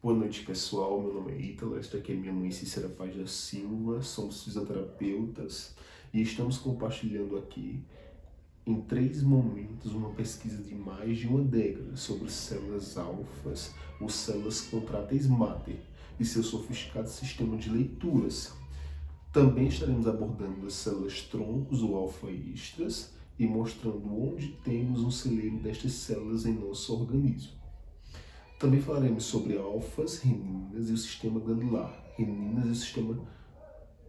Boa noite, pessoal. Meu nome é Ítalo, esta aqui é minha mãe Cícera Paz da Silva, somos fisioterapeutas e estamos compartilhando aqui, em 3 momentos, uma pesquisa de mais de uma década sobre células alfas ou células contráteis mater e seu sofisticado sistema de leituras. Também estaremos abordando as células troncos ou alfa-istras e mostrando onde temos um celeiro destas células em nosso organismo. Também falaremos sobre alfas, reninas e o sistema glandular, reninas e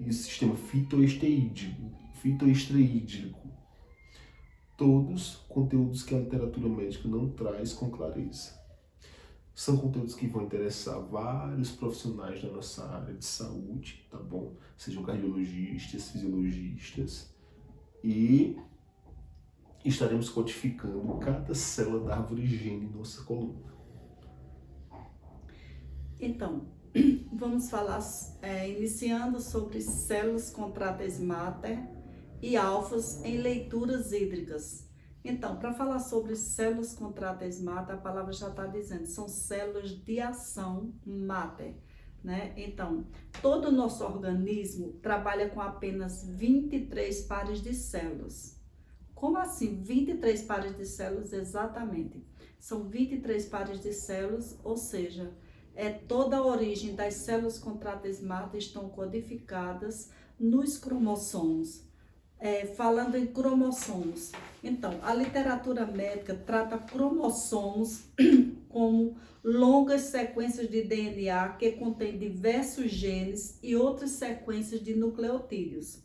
o sistema fitoesteroídico. Todos conteúdos que a literatura médica não traz com clareza. São conteúdos que vão interessar vários profissionais da nossa área de saúde, tá bom? Sejam cardiologistas, fisiologistas. E estaremos codificando cada célula da árvore gene em nossa coluna. Então, vamos falar, iniciando sobre células contráteis mater e alfas em leituras hídricas. Então, para falar sobre células contráteis mater, a palavra já está dizendo, são células de ação mater, né? Então, todo o nosso organismo trabalha com apenas 23 pares de células. Como assim 23 pares de células exatamente? São 23 pares de células, ou seja, toda a origem das células contráteis mater estão codificadas nos cromossomos. Falando em cromossomos, então, a literatura médica trata cromossomos como longas sequências de DNA que contêm diversos genes e outras sequências de nucleotídeos.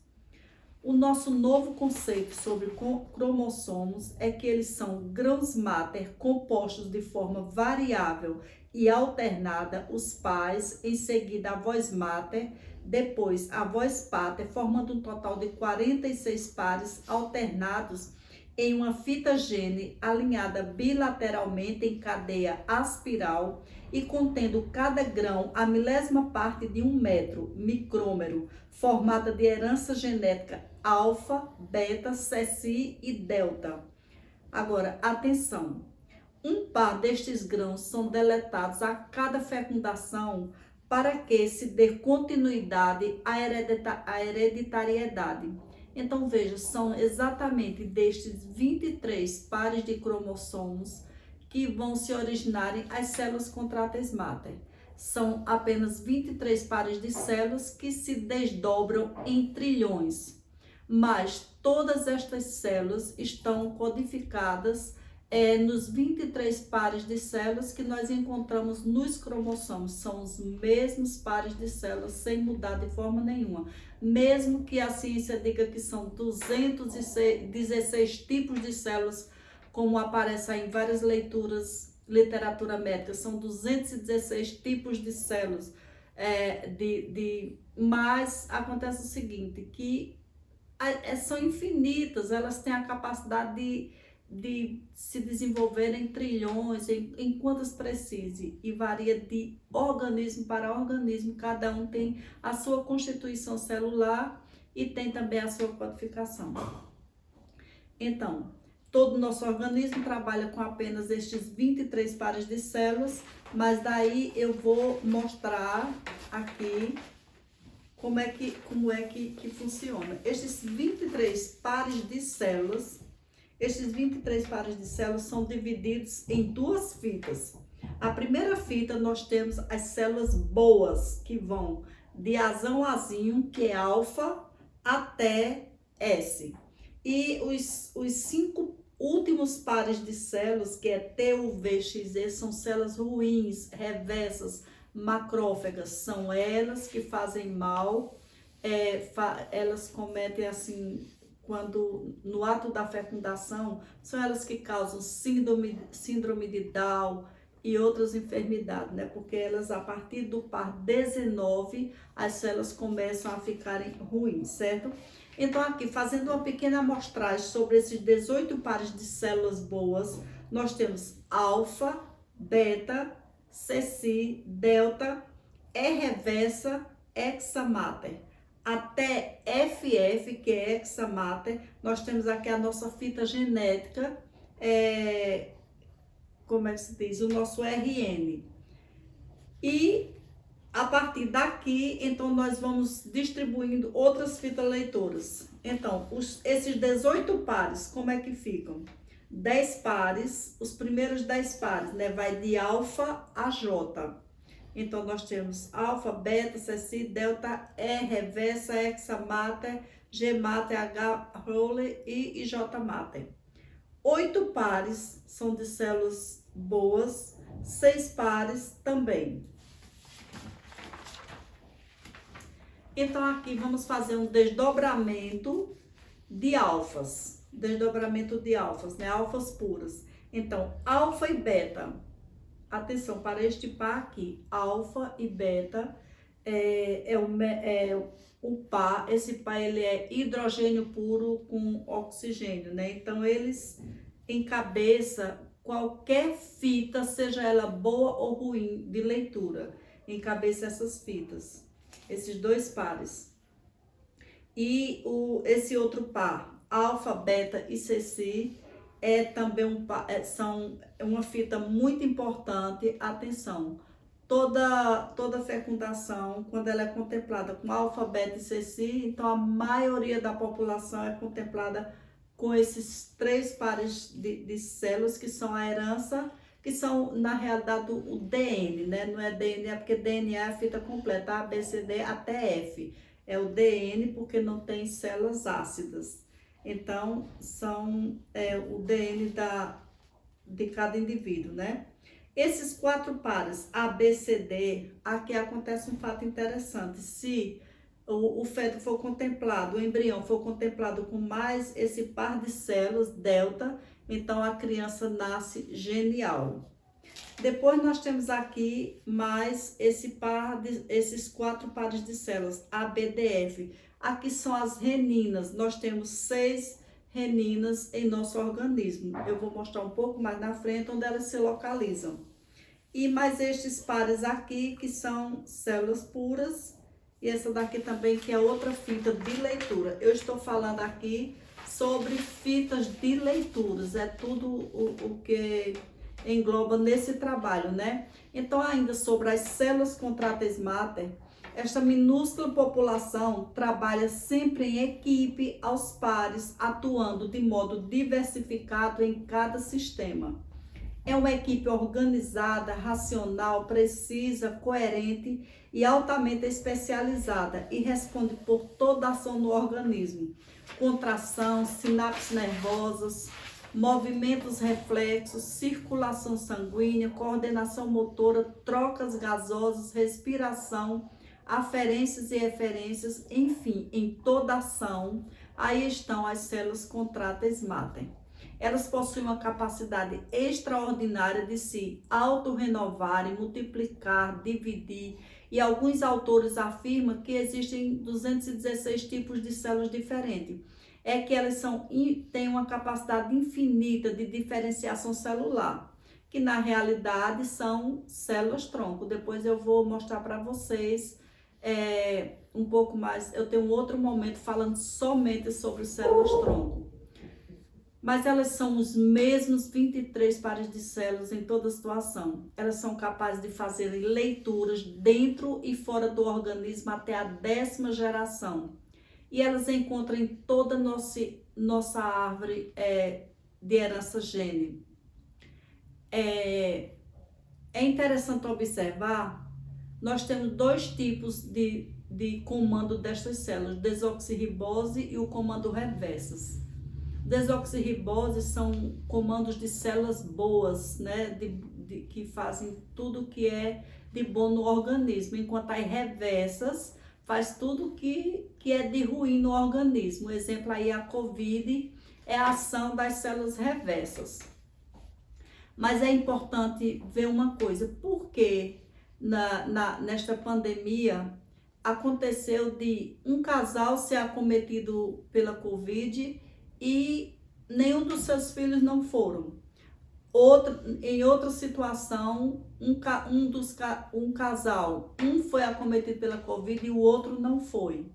O nosso novo conceito sobre cromossomos é que eles são grãos mater compostos de forma variável e alternada, os pais, em seguida a voz mater, depois a voz pater, formando um total de 46 pares alternados em uma fita gene alinhada bilateralmente em cadeia aspiral e contendo cada grão a milésima parte de 1 metro, micrômero, formada de herança genética alfa, beta, ceci e delta. Agora, atenção, um par destes grãos são deletados a cada fecundação para que se dê continuidade à hereditariedade. Então, veja, são exatamente destes 23 pares de cromossomos que vão se originarem as células contráteis mater. São apenas 23 pares de células que se desdobram em trilhões. Mas todas estas células estão codificadas nos 23 pares de células que nós encontramos nos cromossomos. São os mesmos pares de células, sem mudar de forma nenhuma. Mesmo que a ciência diga que são 216 tipos de células, como aparece aí em várias literatura médica, são 216 tipos de células. Mas acontece o seguinte, que são infinitas, elas têm a capacidade de se desenvolver em trilhões, em quantas precise, e varia de organismo para organismo, cada um tem a sua constituição celular e tem também a sua codificação. Então, todo o nosso organismo trabalha com apenas estes 23 pares de células, mas daí eu vou mostrar aqui como é que funciona. Estes 23 pares de células, são divididos em 2 fitas. A primeira fita nós temos as células boas, que vão de azão a azinho, que é alfa, até S. E os 5 últimos pares de células, que é T, U, V, X, E, são células ruins, reversas, macrófagas, são elas que fazem mal, elas cometem assim, quando no ato da fecundação, são elas que causam síndrome de Down e outras enfermidades, né? Porque elas, a partir do par 19, as células começam a ficarem ruins, certo? Então aqui, fazendo uma pequena amostragem sobre esses 18 pares de células boas, nós temos alfa, beta, ceci, delta, E reversa, hexamater. Até FF, que é hexamater, nós temos aqui a nossa fita genética, como é que se diz? O nosso RN. E a partir daqui, então, nós vamos distribuindo outras fitas leitoras. Então, esses 18 pares, como é que ficam? 10 pares, os primeiros 10 pares, né? Vai de alfa a J. Então, nós temos alfa, beta, ceci, delta, E, reversa, hexa, mater, G, mater, H, role e J, mater. 8 pares são de células boas, 6 pares também. Então, aqui vamos fazer um desdobramento de alfas. Desdobramento de alfas, né? Alfas puras. Então, alfa e beta. Atenção para este par aqui. Alfa e beta é o par. Esse par, ele é hidrogênio puro com oxigênio, né? Então, eles encabeçam qualquer fita, seja ela boa ou ruim de leitura. Encabeça essas fitas. Esses dois pares. E esse outro par, alfa, beta e ceci, é também são uma fita muito importante. Atenção, toda fecundação, quando ela é contemplada com alfa, beta e ceci, então a maioria da população é contemplada com esses 3 pares de células, que são a herança, que são, na realidade, o DN, né? Não é DNA, porque DNA é a fita completa, A, B, C, D, até F. É o DN, porque não tem células ácidas. Então, são o DN de cada indivíduo, né? Esses 4 pares, A, B, C, D, aqui acontece um fato interessante. Se o feto for contemplado, o embrião for contemplado com mais esse par de células, delta, então a criança nasce genial. Depois nós temos aqui mais esses 4 pares de células, A, B, D, F. Aqui são as reninas. Nós temos 6 reninas em nosso organismo. Eu vou mostrar um pouco mais na frente onde elas se localizam. E mais estes pares aqui, que são células puras. E essa daqui também, que é outra fita de leitura. Eu estou falando aqui sobre fitas de leituras. É tudo o que engloba nesse trabalho, né? Então, ainda sobre as células contráteis mater, esta minúscula população trabalha sempre em equipe, aos pares, atuando de modo diversificado em cada sistema. É uma equipe organizada, racional, precisa, coerente e altamente especializada e responde por toda a ação no organismo. Contração, sinapses nervosas, movimentos reflexos, circulação sanguínea, coordenação motora, trocas gasosas, respiração, aferências e eferências, enfim, em toda ação, aí estão as células contráteis mater. Elas possuem uma capacidade extraordinária de se autorrenovarem, multiplicar, dividir, e alguns autores afirmam que existem 216 tipos de células diferentes. É que elas têm uma capacidade infinita de diferenciação celular, que na realidade são células-tronco. Depois eu vou mostrar para vocês um pouco mais. Eu tenho um outro momento falando somente sobre células-tronco. Mas elas são os mesmos 23 pares de células em toda situação. Elas são capazes de fazer leituras dentro e fora do organismo até a 10ª geração. E elas encontram em toda nossa árvore de herança gene. É interessante observar, nós temos 2 tipos de comando destas células, desoxirribose e o comando reversas. Desoxirribose são comandos de células boas, né, que fazem tudo que é de bom no organismo, enquanto as reversas faz tudo que é de ruim no organismo. Exemplo aí, a COVID é a ação das células reversas. Mas é importante ver uma coisa, porque nesta pandemia aconteceu de um casal ser acometido pela COVID e nenhum dos seus filhos não foram. Em outra situação, um casal, um foi acometido pela COVID e o outro não foi.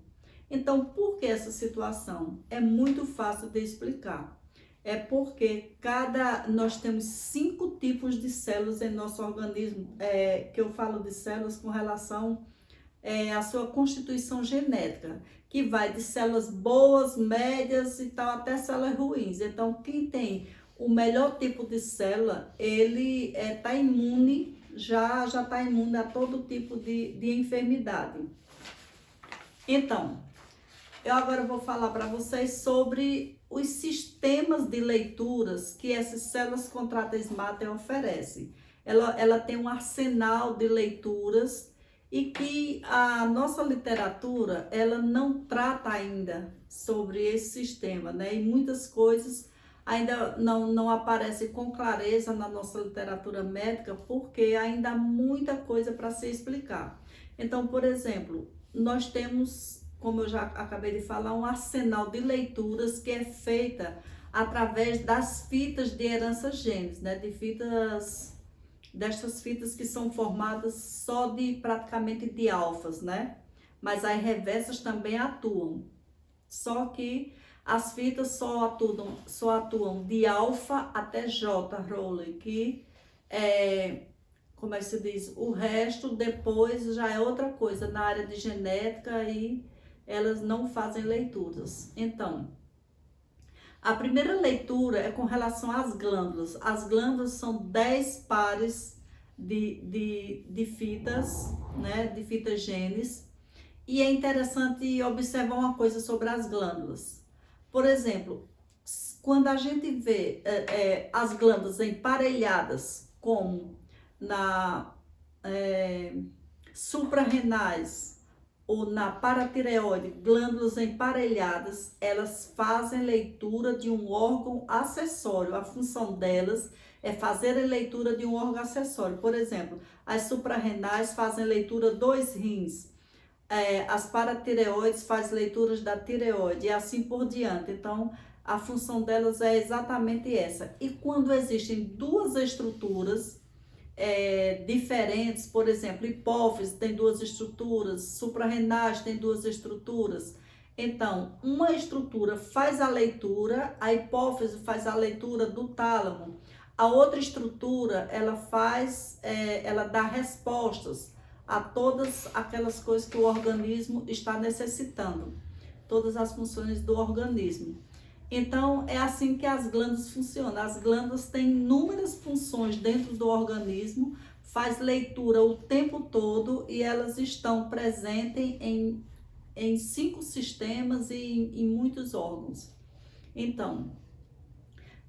Então, por que essa situação? É muito fácil de explicar. É porque nós temos 5 tipos de células em nosso organismo, que eu falo de células com relação à sua constituição genética, que vai de células boas, médias e tal, até células ruins. Então, quem tem o melhor tipo de célula, ele está imune, já está imune a todo tipo de enfermidade. Então, eu agora vou falar para vocês sobre os sistemas de leituras que essas células contratas mater oferecem. Ela tem um arsenal de leituras e que a nossa literatura, ela não trata ainda sobre esse sistema, né? E muitas coisas ainda não aparecem com clareza na nossa literatura médica, porque ainda há muita coisa para se explicar. Então, por exemplo, nós temos, como eu já acabei de falar, um arsenal de leituras que é feita através das fitas de herança genes, né? Destas fitas que são formadas só praticamente de alfas, né? Mas as reversas também atuam. Só que as fitas só atuam de alfa até J, Rowley, que como é que se diz? O resto depois já é outra coisa, na área de genética, e elas não fazem leituras. Então, a primeira leitura é com relação às glândulas. As glândulas são 10 pares de fitas, né? De fitas genes. E é interessante observar uma coisa sobre as glândulas. Por exemplo, quando a gente vê as glândulas emparelhadas, como na suprarrenais ou na paratireoide, glândulas emparelhadas, elas fazem leitura de um órgão acessório. A função delas é fazer a leitura de um órgão acessório. Por exemplo, as suprarrenais fazem leitura dos rins, as paratireoides fazem leituras da tireoide e assim por diante. Então, a função delas é exatamente essa. E quando existem duas estruturas diferentes, por exemplo, hipófise tem 2 estruturas, suprarrenais tem 2 estruturas. Então, uma estrutura faz a leitura, a hipófise faz a leitura do tálamo. A outra estrutura, ela dá respostas a todas aquelas coisas que o organismo está necessitando, todas as funções do organismo. Então, é assim que as glândulas funcionam. As glândulas têm inúmeras funções dentro do organismo, faz leitura o tempo todo e elas estão presentes em 5 sistemas e em muitos órgãos. Então,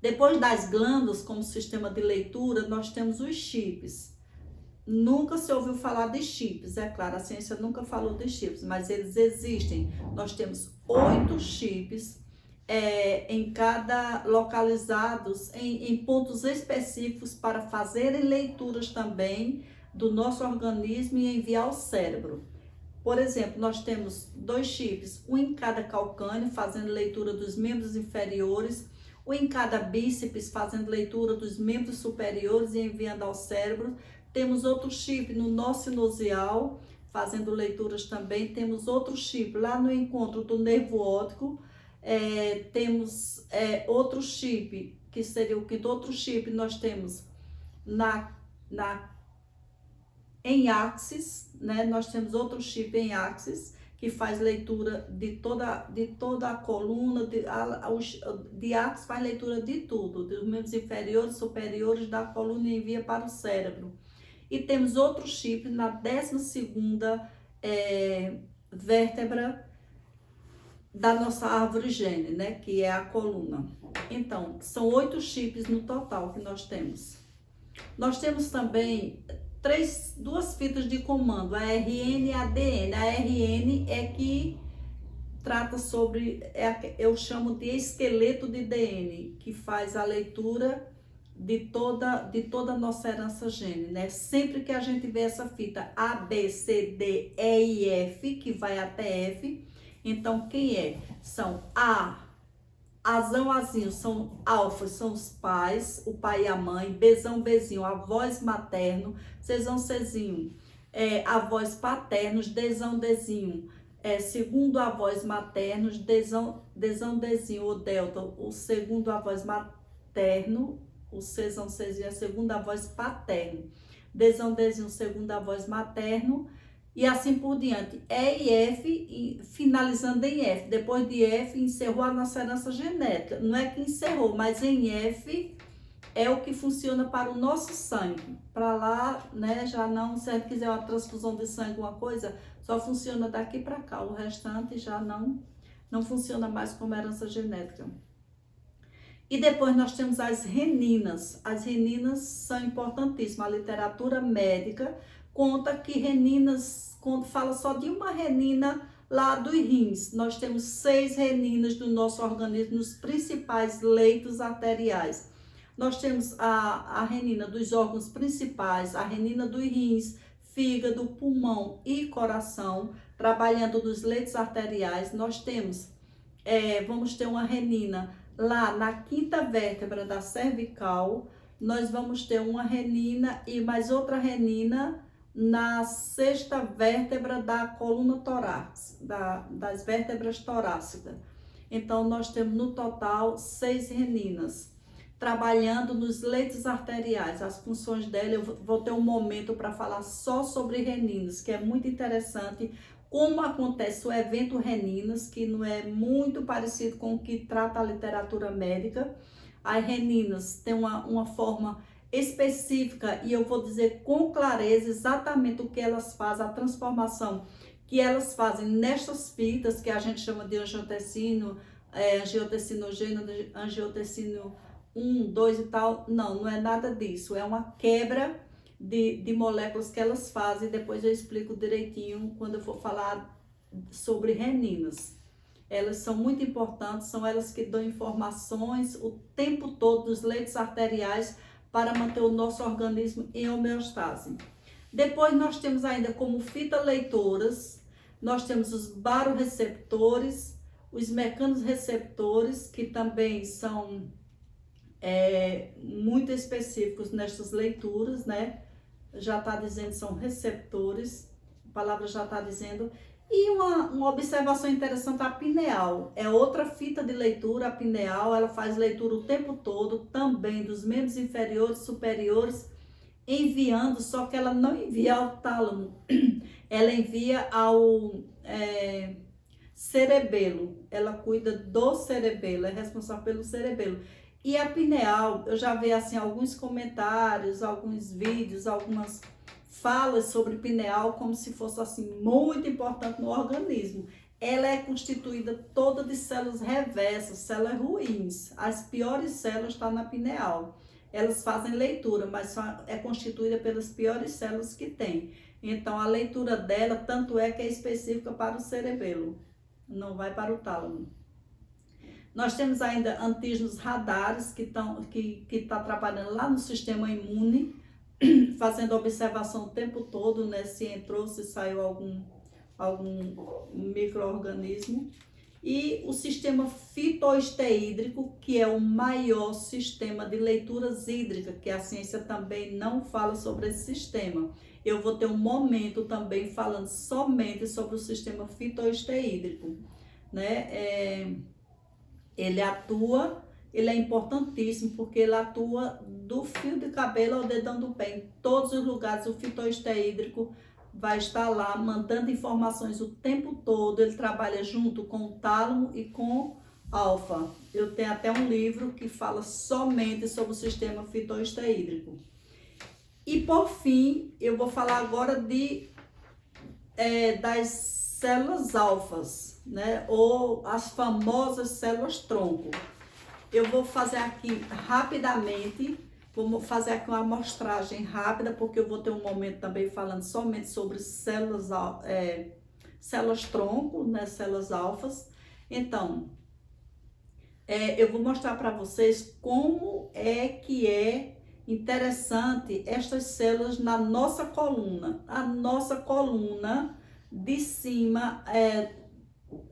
depois das glândulas como sistema de leitura, nós temos os chips. Nunca se ouviu falar de chips, é claro, a ciência nunca falou de chips, mas eles existem. Nós temos 8 chips localizados em pontos específicos para fazerem leituras também do nosso organismo e enviar ao cérebro. Por exemplo, nós temos 2 chips, um em cada calcâneo, fazendo leitura dos membros inferiores, um em cada bíceps, fazendo leitura dos membros superiores e enviando ao cérebro. Temos outro chip no nó sinusial, fazendo leituras também. Temos outro chip lá no encontro do nervo óptico. Temos outro chip, que seria o quinto. Outro chip nós temos em axis, né? Nós temos outro chip em axis, que faz leitura de toda a coluna, de axis faz leitura de tudo, dos membros inferiores, superiores da coluna e envia para o cérebro. E temos outro chip na 12ª vértebra da nossa árvore gene, né, que é a coluna. Então, são 8 chips no total que nós temos. Nós temos também 2 fitas de comando, a RN e a ADN. A RN é que trata sobre, eu chamo de esqueleto de DNA, que faz a leitura de toda a nossa herança gene, né? Sempre que a gente vê essa fita A, B, C, D, E e F, que vai até F, então quem é? São Azão, Azinho, são alfas, são os pais, o pai e a mãe, Bzão, Bzinho, avós materno, Czão, Czinho, avós paternos, Dzão, Dzinho, segundo avós maternos, desão, desinho ou delta, o segundo avós materno, o cesão, cesinho é segundo avós paterno, desão, desinho, segundo avós materno, e assim por diante. E F, e finalizando em F. Depois de F, encerrou a nossa herança genética. Não é que encerrou, mas em F é o que funciona para o nosso sangue. Para lá, né, já não, se a gente quiser uma transfusão de sangue, uma coisa, só funciona daqui para cá. O restante já não funciona mais como herança genética. E depois nós temos as reninas. As reninas são importantíssimas. A literatura médica conta que reninas, quando fala só de uma renina lá dos rins, nós temos 6 reninas do nosso organismo, nos principais leitos arteriais. Nós temos a renina dos órgãos principais, a renina dos rins, fígado, pulmão e coração, trabalhando nos leitos arteriais. Nós temos, vamos ter uma renina lá na 5ª vértebra da cervical, nós vamos ter uma renina e mais outra renina na 6ª vértebra da coluna torácica, das vértebras torácicas. Então, nós temos no total 6 reninas, trabalhando nos leitos arteriais. As funções dela, eu vou ter um momento para falar só sobre reninas, que é muito interessante, como acontece o evento reninas, que não é muito parecido com o que trata a literatura médica. As reninas têm uma forma específica e eu vou dizer com clareza exatamente o que elas fazem, a transformação que elas fazem nestas fitas que a gente chama de angiotensino, angiotensinogênio, angiotensino 1, 2 e tal. Não é nada disso, é uma quebra de moléculas que elas fazem. Depois eu explico direitinho quando eu for falar sobre reninas. Elas são muito importantes, são elas que dão informações o tempo todo dos leitos arteriais para manter o nosso organismo em homeostase. Depois nós temos ainda como fitaleitoras, nós temos os baroreceptores, os mecanorreceptores, que também são muito específicos nestas leituras, né? Já está dizendo, são receptores, a palavra já está dizendo. E uma observação interessante, a pineal, é outra fita de leitura. A pineal, ela faz leitura o tempo todo, também dos membros inferiores, superiores, enviando, só que ela não envia ao tálamo, ela envia ao cerebelo, ela cuida do cerebelo, é responsável pelo cerebelo. E a pineal, eu já vi assim alguns comentários, alguns vídeos, algumas falas sobre pineal como se fosse assim muito importante no organismo. Ela é constituída toda de células reversas, células ruins. As piores células estão na pineal. Elas fazem leitura, mas é constituída pelas piores células que tem. Então a leitura dela, tanto é que é específica para o cerebelo, não vai para o tálamo. Nós temos ainda antígenos radares que tá trabalhando lá no sistema imune, fazendo observação o tempo todo, né? Se entrou, se saiu algum micro-organismo. E o sistema fitoesteídrico, que é o maior sistema de leituras hídricas, que a ciência também não fala sobre esse sistema. Eu vou ter um momento também falando somente sobre o sistema fitoesteídrico, né? Ele é importantíssimo porque ele atua do fio de cabelo ao dedão do pé. Em todos os lugares o fitoesteídrico vai estar lá mandando informações o tempo todo. Ele trabalha junto com o tálamo e com alfa. Eu tenho até um livro que fala somente sobre o sistema fitoesteídrico. E por fim, eu vou falar agora das células alfas, né? Ou as famosas células tronco. Eu vou fazer aqui rapidamente, vou fazer aqui uma amostragem rápida, porque eu vou ter um momento também falando somente sobre células tronco, né? Células alfas. Então, eu vou mostrar para vocês como é que é interessante estas células na nossa coluna. A nossa coluna de cima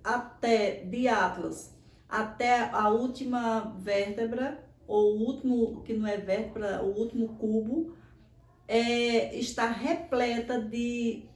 até de Atlas, até a última vértebra, ou o último, que não é vértebra, o último cubo, está repleta de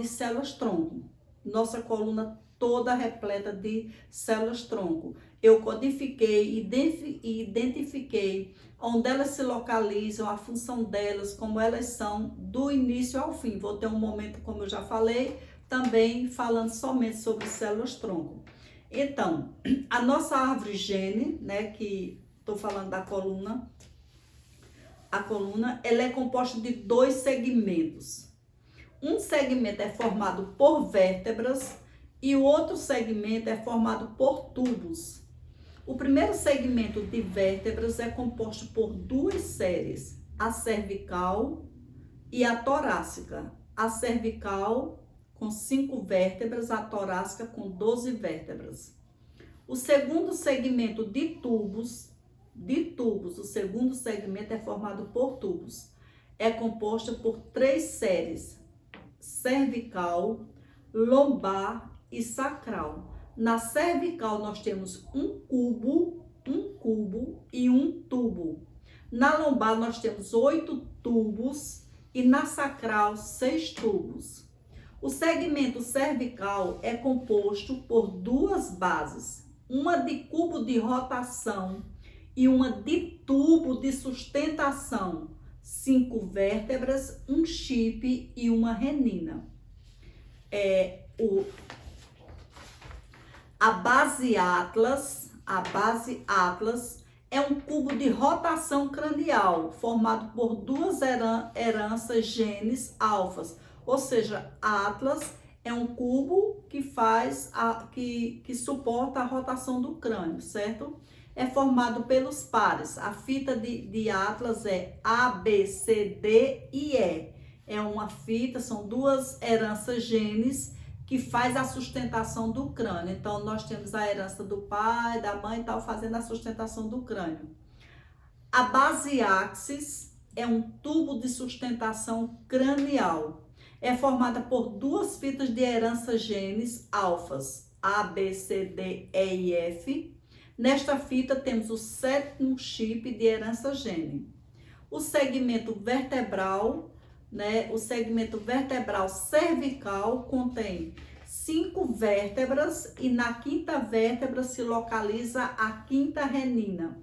células tronco. nossa coluna toda repleta de células tronco. Eu codifiquei e identifiquei onde elas se localizam, a função delas, como elas são, do início ao fim. Vou ter um momento, como eu já falei, também falando somente sobre células tronco. Então, a nossa árvore gene, né, que estou falando da coluna, a coluna, ela é composta de 2 segmentos. Um segmento é formado por vértebras e o outro segmento é formado por tubos. O primeiro segmento de vértebras é composto por 2 séries, a cervical e a torácica. A cervical com 5 vértebras, a torácica com 12 vértebras. O segundo segmento de tubos, o segundo segmento é formado por tubos. É composto por 3 séries, cervical, lombar e sacral. Na cervical nós temos um cubo e um tubo. Na lombar nós temos 8 tubos e na sacral 6 tubos. O segmento cervical é composto por 2 bases, uma de cubo de rotação e uma de tubo de sustentação, 5 vértebras, um chip e uma renina. A base Atlas é um cubo de rotação cranial formado por 2 heranças genes alfas, ou seja, Atlas é um cubo que que suporta a rotação do crânio, certo? É formado pelos pares. A fita de Atlas é A, B, C, D e E. É uma fita, são 2 heranças genes que faz a sustentação do crânio. Então, nós temos a herança do pai, da mãe e tal, fazendo a sustentação do crânio. A base Axis é um tubo de sustentação cranial. É formada por 2 fitas de herança genes alfas, A, B, C, D, E e F. Nesta fita temos o 7º chip de herança gene. O segmento vertebral, o segmento vertebral cervical contém 5 vértebras e na 5ª vértebra se localiza a 5ª renina.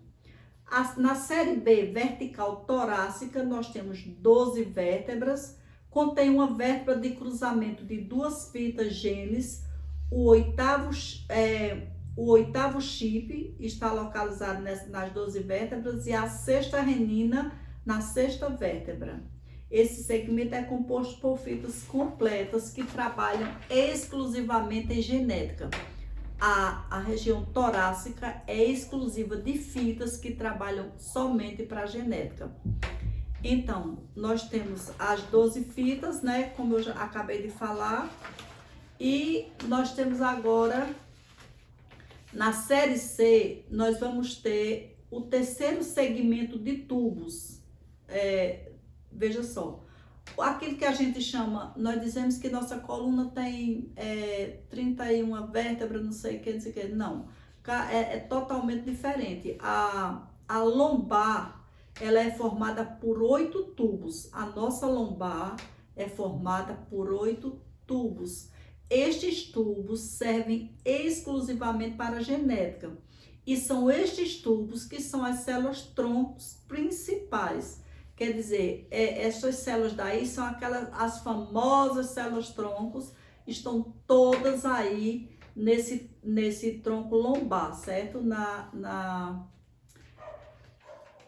Na série B, vertical torácica, nós temos 12 vértebras, contém uma vértebra de cruzamento de 2 fitas genes, o 8º chip está localizado nas 12 vértebras e a 6ª renina na 6ª vértebra. Esse segmento é composto por fitas completas que trabalham exclusivamente em genética. A região torácica é exclusiva de fitas que trabalham somente para a genética. Então, nós temos as 12 fitas, como eu já acabei de falar, e nós temos agora, na série C, nós vamos ter o 3º segmento de tubos. Veja só, aquilo que a gente chama, nós dizemos que nossa coluna tem 31 vértebras, não sei o que, não, é totalmente diferente. A lombar, ela é formada por 8 tubos, a nossa lombar é formada por 8 tubos. Estes tubos servem exclusivamente para a genética e são estes tubos que são as células troncos principais. Quer dizer, essas células daí são as famosas células troncos, estão todas aí nesse tronco lombar, certo?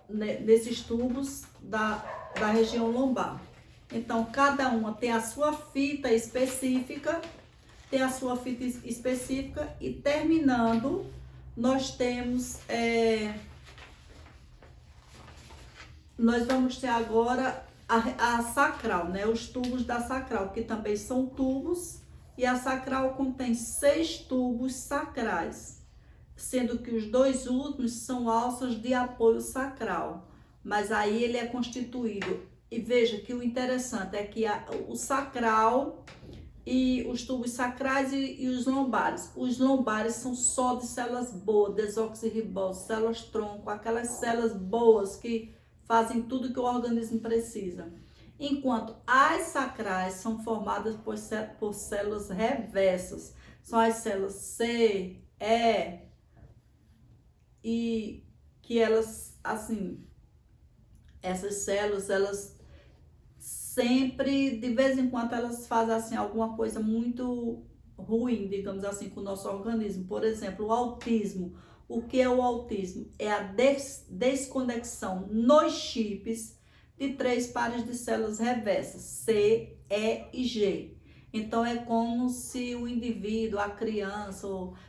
Nesses tubos da região lombar. Então, cada uma tem a sua fita específica, e terminando, nós temos... nós vamos ter agora a sacral, os tubos da sacral, que também são tubos, e a sacral contém 6 tubos sacrais, sendo que os 2 últimos são alças de apoio sacral, mas aí ele é constituído, e veja que o interessante é que o sacral e os tubos sacrais e os lombares são só de células boas, desoxirribose, células tronco, aquelas células boas que fazem tudo que o organismo precisa. enquanto as sacrais são formadas por células reversas. São as células C, E, e que elas, assim, essas células, elas sempre, de vez em quando, elas fazem assim alguma coisa muito ruim, digamos assim, com o nosso organismo. Por exemplo, o autismo. O que é o autismo? É a desconexão nos chips de 3 pares de células reversas, C, E e G. Então é como se o indivíduo, a criança,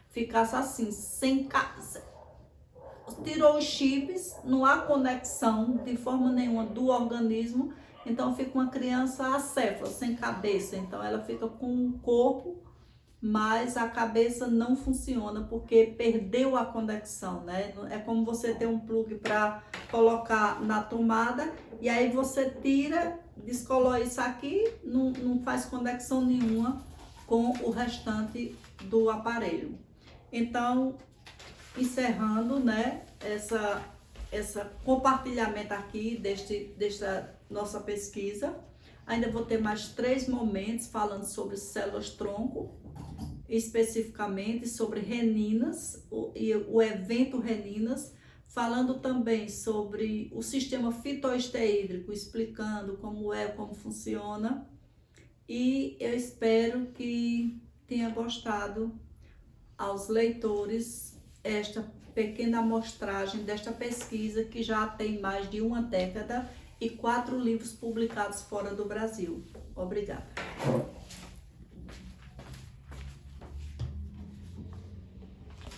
ficasse assim, tirou os chips, não há conexão de forma nenhuma do organismo, então fica uma criança acéfala, sem cabeça. Então ela fica com o corpo, mas a cabeça não funciona porque perdeu a conexão, né? É como você ter um plug para colocar na tomada e aí você tira, descolou isso aqui, não faz conexão nenhuma com o restante do aparelho. Então, encerrando, né, essa compartilhamento aqui desta nossa pesquisa, ainda vou ter mais 3 momentos falando sobre células-tronco, especificamente sobre reninas e o evento reninas, falando também sobre o sistema fitoesteídrico, explicando como funciona. E eu espero que tenha gostado aos leitores esta pequena amostragem desta pesquisa que já tem mais de 1 década e 4 livros publicados fora do Brasil. Obrigada.